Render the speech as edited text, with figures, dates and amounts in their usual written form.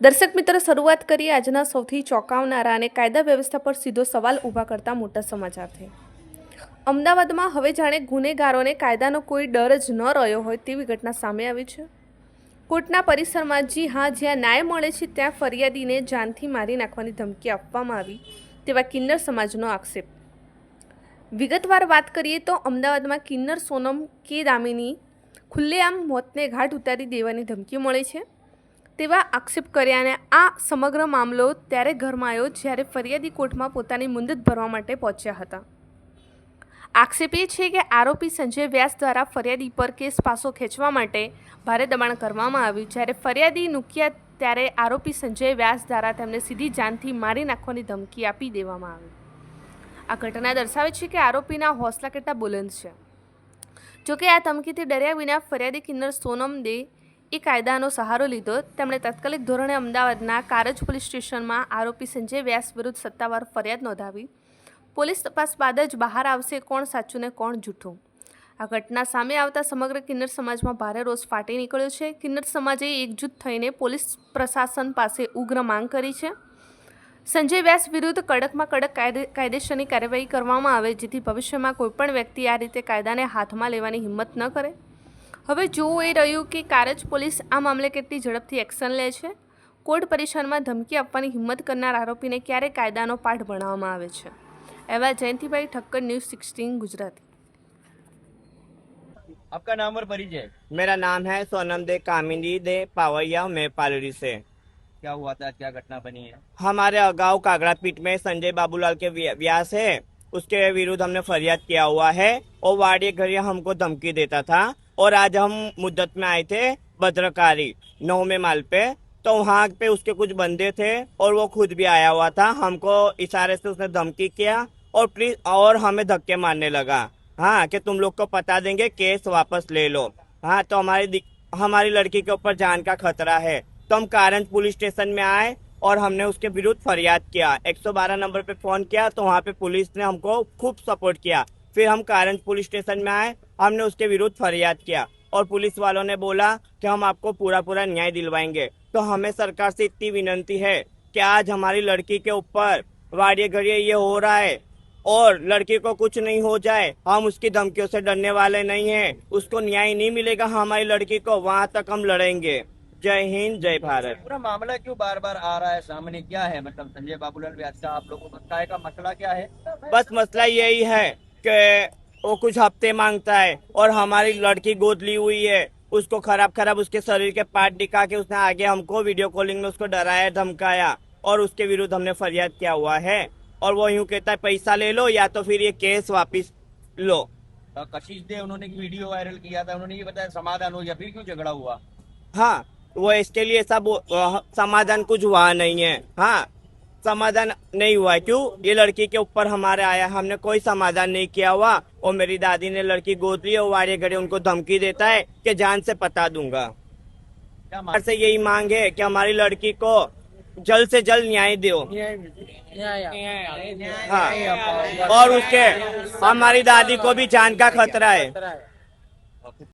દર્શક મિત્રો, શરૂઆત કરીએ આજના સૌથી ચોંકાવનારા અને કાયદા વ્યવસ્થા પર સીધો સવાલ ઊભા કરતા મોટા સમાચારથી। અમદાવાદમાં હવે જાણે ગુનેગારોને કાયદાનો કોઈ ડર જ ન રહ્યો હોય તેવી ઘટના સામે આવી છે। કોર્ટના પરિસરમાં જ્યાં ન્યાય મળે છે ત્યાં ફરિયાદીને જાનથી મારી નાખવાની ધમકી આપવામાં આવી તેવા કિન્નર સમાજનો આક્ષેપ। વિગતવાર વાત કરીએ તો અમદાવાદમાં કિન્નર સોનમ કે દામિની ખુલ્લેઆમ મોતને ઘાટ ઉતારી દેવાની ધમકી મળી છે તેવા આક્ષેપ કર્યા અને આ સમગ્ર મામલો ત્યારે ગરમાયો જ્યારે ફરિયાદી કોર્ટમાં પોતાની મુંદત ભરવા માટે પહોંચ્યા હતા। આક્ષેપ એ છે કે આરોપી સંજય વ્યાસ દ્વારા ફરિયાદી પર કેસ પાછો ખેંચવા માટે ભારે દબાણ કરવામાં આવ્યું। જ્યારે ફરિયાદી નુક્યા ત્યારે આરોપી સંજય વ્યાસ દ્વારા તેમને સીધી જાનથી મારી નાખવાની ધમકી આપી દેવામાં આવી। આ ઘટના દર્શાવે છે કે આરોપીના હોંસલા કેટલા બુલંદ છે। જોકે આ ધમકીથી ડર્યા વિના ફરિયાદી કિન્નર સોનમ દે એ કાયદાનો સહારો લીધો। તેમણે તાત્કાલિક ધોરણે અમદાવાદના કારજ પોલીસ સ્ટેશનમાં આરોપી સંજય વ્યાસ વિરુદ્ધ સત્તાવાર ફરિયાદ નોંધાવી। પોલીસ તપાસ બાદ જ બહાર આવશે કોણ સાચું ને કોણ જૂઠું। આ ઘટના સામે આવતા સમગ્ર કિન્નર સમાજમાં ભારે રોષ ફાટી નીકળ્યો છે। કિન્નર સમાજે એકજૂથ થઈને પોલીસ પ્રશાસન પાસે ઉગ્ર માંગ કરી છે। સંજય વ્યાસ વિરુદ્ધ કડકમાં કડક કાયદેસરની કાર્યવાહી કરવામાં આવે જેથી ભવિષ્યમાં કોઈપણ વ્યક્તિ આ રીતે કાયદાને હાથમાં લેવાની હિંમત ન કરે। હવે જોવું એ રહ્યું કે કારજ પોલીસ આ મામલે કેટલી ઝડપથી એક્શન લે છે। કોર્ટ પરિસરમાં ધમકી આપવાની હિંમત કરનાર આરોપીને ક્યારે કાયદાનો પાઠ ભણાવવામાં આવે છે। એવા જયંતિભાઈ ઠક્કર, न्यूज़ 16 गुजराती। आपका नाम और परिचय? मेरा नाम है सोनम दे कामिनी दे पावैया, मैं पालड़ी से। क्या हुआ था, क्या घटना बनी है? हमारे अगाऊ कागड़ा पीठ में संजय बाबूलाल के व्यास है, उसके विरुद्ध हमने फरियाद किया हुआ है और वार्ड घरिया हमको धमकी देता था। और आज हम मुद्दत में आए थे भद्रकारी 9वें माल पे, तो वहाँ पे उसके कुछ बंदे थे और वो खुद भी आया हुआ था। हमको इशारे से उसने धमकी किया और प्लीज और हमें धक्के मारने लगा। हाँ, कि तुम लोग को बता देंगे, केस वापस ले लो। हाँ, तो हमारी लड़की के ऊपर जान का खतरा है, तो हम कारंज पुलिस स्टेशन में आए और हमने उसके विरुद्ध फरियाद किया। 112 नंबर पे फोन किया तो वहाँ पे पुलिस ने हमको खूब सपोर्ट किया। फिर हम कारंज पुलिस स्टेशन में आए, हमने उसके विरुद्ध फरियाद किया और पुलिस वालों ने बोला कि हम आपको पूरा न्याय दिलवाएंगे। तो हमें सरकार से इतनी विनती है कि आज हमारी लड़की के ऊपर वाड़िए घड़िए ये हो रहा है और लड़की को कुछ नहीं हो जाए, हम उसकी धमकियों से डरने वाले नहीं हैं। उसको न्याय नहीं मिलेगा हमारी लड़की को, वहाँ तक हम लड़ेंगे। जय हिंद, जय भारत। पूरा मामला क्यों बार बार आ रहा है सामने, क्या है? मतलब संजय बाबूलाल व्यास का आप लोगों का मसला क्या है? बस मसला यही है कि वो कुछ हफ्ते मांगता है और हमारी लड़की गोद ली हुई है, उसको खराब उसके शरीर के पार्ट दिखा के उसने आगे हमको वीडियो कॉलिंग में उसको डराया, धमकाया और उसके विरुद्ध हमने फरियाद किया हुआ है। और वो यूं कहता है पैसा ले लो या तो फिर ये केस वापस लो। कशिश दे उन्होंने एक वीडियो वायरल किया था, उन्होंने ये बताया समाधान हो गया, फिर क्यों झगड़ा हुआ? हाँ, वो इसके लिए सब समाधान कुछ हुआ नहीं है। हाँ, समाधान नहीं हुआ है। क्यों? ये लड़की के ऊपर हमारे आया, हमने कोई समाधान नहीं किया हुआ और मेरी दादी ने लड़की गोद ली और वारे घड़े उनको धमकी देता है कि जान से पता दूंगा। से यही मांग है कि हमारी लड़की को जल्द से जल्द न्याय दो। हाँ, और उसके हमारी दादी को भी जान का खतरा है।